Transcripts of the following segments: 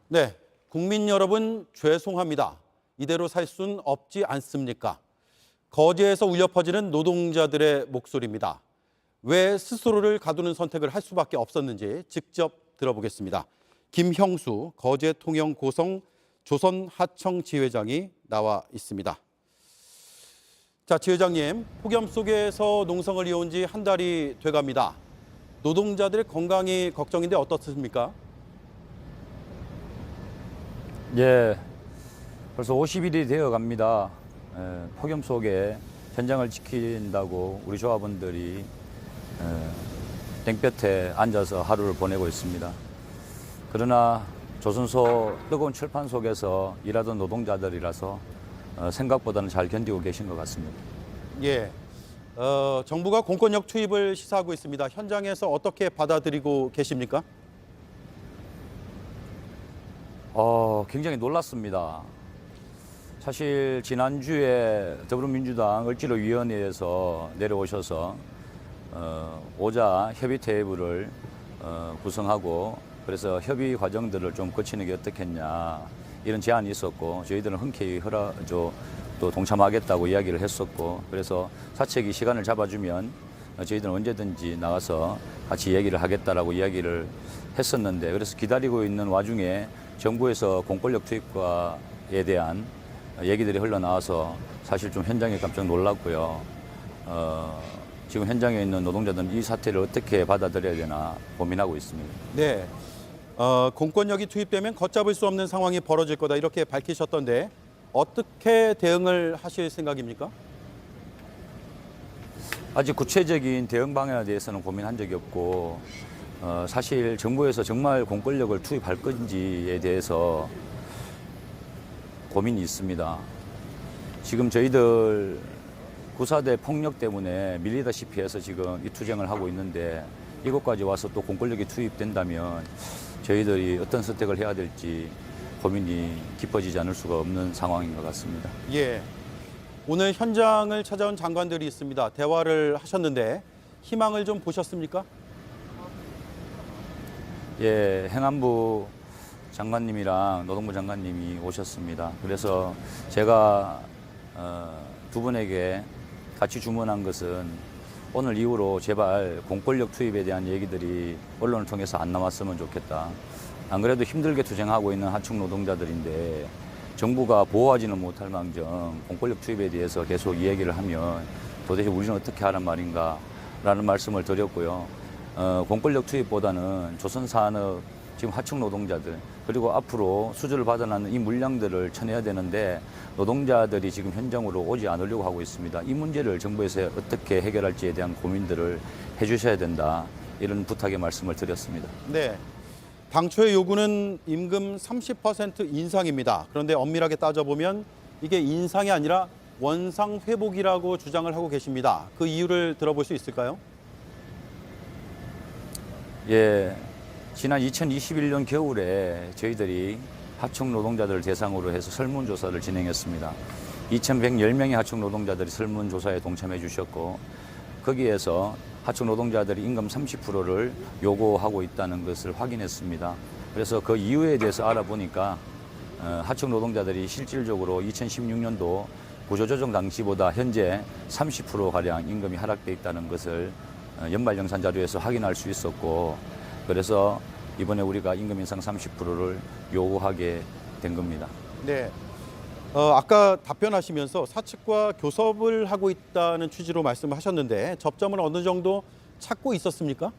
네, 국민 여러분 죄송합니다. 이대로 살 순 없지 않습니까? 거제에서 울려 퍼지는 노동자들의 목소리입니다. 왜 스스로를 가두는 선택을 할 수밖에 없었는지 직접 들어보겠습니다. 김형수 거제통영고성 조선하청 지회장이 나와 있습니다. 자, 지회장님, 폭염 속에서 농성을 이어온 지 한 달이 돼갑니다. 노동자들의 건강이 걱정인데 어떻습니까? 예, 벌써 50일이 되어 갑니다. 폭염 속에 현장을 지킨다고 우리 조합원들이 땡볕에 앉아서 하루를 보내고 있습니다. 그러나 조선소 뜨거운 철판 속에서 일하던 노동자들이라서 생각보다는 잘 견디고 계신 것 같습니다. 예, 정부가 공권력 투입을 시사하고 있습니다. 현장에서 어떻게 받아들이고 계십니까? 굉장히 놀랐습니다. 사실 지난주에 더불어민주당 을지로위원회에서 내려오셔서 오자 협의 테이블을 구성하고 그래서 협의 과정들을 좀 거치는 게 어떻겠냐 이런 제안이 있었고 저희들은 흔쾌히 또 동참하겠다고 이야기를 했었고 그래서 사측이 시간을 잡아주면 저희들은 언제든지 나가서 같이 얘기를 하겠다라고 이야기를 했었는데 그래서 기다리고 있는 와중에 정부에서 공권력 투입과에 대한 얘기들이 흘러나와서 사실 좀 현장에 깜짝 놀랐고요. 지금 현장에 있는 노동자들은 이 사태를 어떻게 받아들여야 되나 고민하고 있습니다. 네, 공권력이 투입되면 걷잡을 수 없는 상황이 벌어질 거다 이렇게 밝히셨던데 어떻게 대응을 하실 생각입니까? 아직 구체적인 대응 방향에 대해서는 고민한 적이 없고 사실 정부에서 정말 공권력을 투입할 건지에 대해서 고민이 있습니다. 지금 저희들 구사대 폭력 때문에 밀리다시피 해서 지금 이 투쟁을 하고 있는데 이것까지 와서 또 공권력이 투입된다면 저희들이 어떤 선택을 해야 될지 고민이 깊어지지 않을 수가 없는 상황인 것 같습니다. 예, 오늘 현장을 찾아온 장관들이 있습니다. 대화를 하셨는데 희망을 좀 보셨습니까? 예, 행안부 장관님이랑 노동부 장관님이 오셨습니다. 그래서 제가 두 분에게 같이 주문한 것은 오늘 이후로 제발 공권력 투입에 대한 얘기들이 언론을 통해서 안 나왔으면 좋겠다. 안 그래도 힘들게 투쟁하고 있는 하청 노동자들인데 정부가 보호하지는 못할 망정 공권력 투입에 대해서 계속 이야기를 하면 도대체 우리는 어떻게 하란 말인가 라는 말씀을 드렸고요. 공권력 투입보다는 조선산업 지금 하청 노동자들 그리고 앞으로 수주를 받아나는 이 물량들을 쳐내야 되는데 노동자들이 지금 현장으로 오지 않으려고 하고 있습니다. 이 문제를 정부에서 어떻게 해결할지에 대한 고민들을 해주셔야 된다. 이런 부탁의 말씀을 드렸습니다. 네, 당초의 요구는 임금 30% 인상입니다. 그런데 엄밀하게 따져보면 이게 인상이 아니라 원상 회복이라고 주장을 하고 계십니다. 그 이유를 들어볼 수 있을까요? 예, 지난 2021년 겨울에 저희들이 하청 노동자들을 대상으로 해서 설문조사를 진행했습니다. 2,110명의 하청 노동자들이 설문조사에 동참해 주셨고 거기에서 하청 노동자들이 임금 30%를 요구하고 있다는 것을 확인했습니다. 그래서 그 이유에 대해서 알아보니까 하청 노동자들이 실질적으로 2016년도 구조조정 당시보다 현재 30%가량 임금이 하락돼 있다는 것을 연말정산 자료에서 확인할 수 있었고 그래서 이번에 우리가 임금 인상 30%를 요구하게 된 겁니다. 네, 아까 답변하시면서 사측과 교섭을 하고 있다는 취지로 말씀하셨는데 접점을 어느 정도 찾고 있었습니까?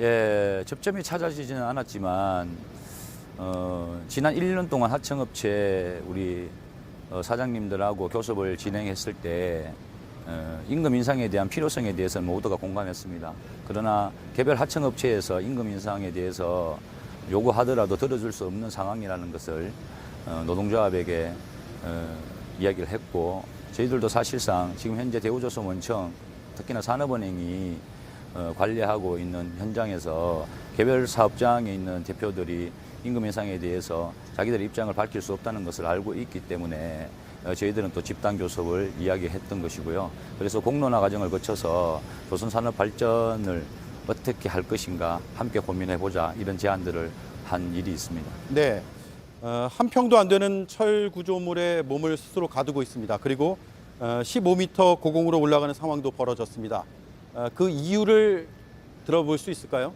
예, 접점이 찾아지지는 않았지만 지난 1년 동안 하청업체 우리 사장님들하고 교섭을 진행했을 때 임금 인상에 대한 필요성에 대해서는 모두가 공감했습니다. 그러나 개별 하청업체에서 임금 인상에 대해서 요구하더라도 들어줄 수 없는 상황이라는 것을 노동조합에게 이야기를 했고 저희들도 사실상 지금 현재 대우조선원청 특히나 산업은행이 관리하고 있는 현장에서 개별 사업장에 있는 대표들이 임금 인상에 대해서 자기들의 입장을 밝힐 수 없다는 것을 알고 있기 때문에 저희들은 또 집단 교섭을 이야기했던 것이고요. 그래서 공론화 과정을 거쳐서 조선산업 발전을 어떻게 할 것인가 함께 고민해보자 이런 제안들을 한 일이 있습니다. 네. 한 평도 안 되는 철 구조물에 몸을 스스로 가두고 있습니다. 그리고 15m 고공으로 올라가는 상황도 벌어졌습니다. 그 이유를 들어볼 수 있을까요?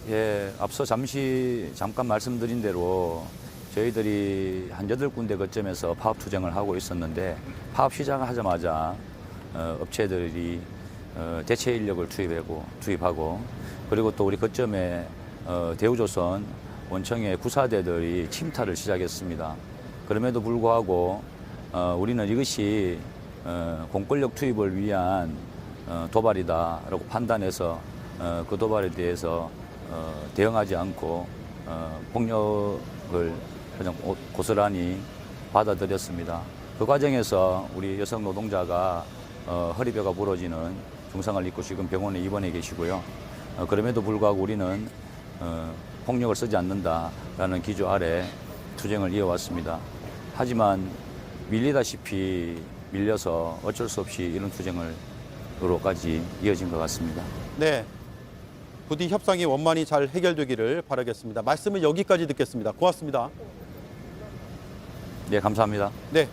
예, 앞서 잠깐 말씀드린 대로 저희들이 한 8군데 거점에서 파업 투쟁을 하고 있었는데 파업 시작하자마자 업체들이 대체 인력을 투입하고 그리고 또 우리 거점에 대우조선 원청의 구사대들이 침탈을 시작했습니다. 그럼에도 불구하고 우리는 이것이 공권력 투입을 위한 도발이다라고 판단해서 그 도발에 대해서 대응하지 않고 폭력을 그냥 고스란히 받아들였습니다. 그 과정에서 우리 여성 노동자가 허리뼈가 부러지는 증상을 입고 지금 병원에 입원해 계시고요. 그럼에도 불구하고 우리는 폭력을 쓰지 않는다라는 기조 아래 투쟁을 이어왔습니다. 하지만 밀리다시피 밀려서 어쩔 수 없이 이런 투쟁으로까지 이어진 것 같습니다. 네. 부디 협상이 원만히 잘 해결되기를 바라겠습니다. 말씀은 여기까지 듣겠습니다. 고맙습니다. 네, 감사합니다. 네.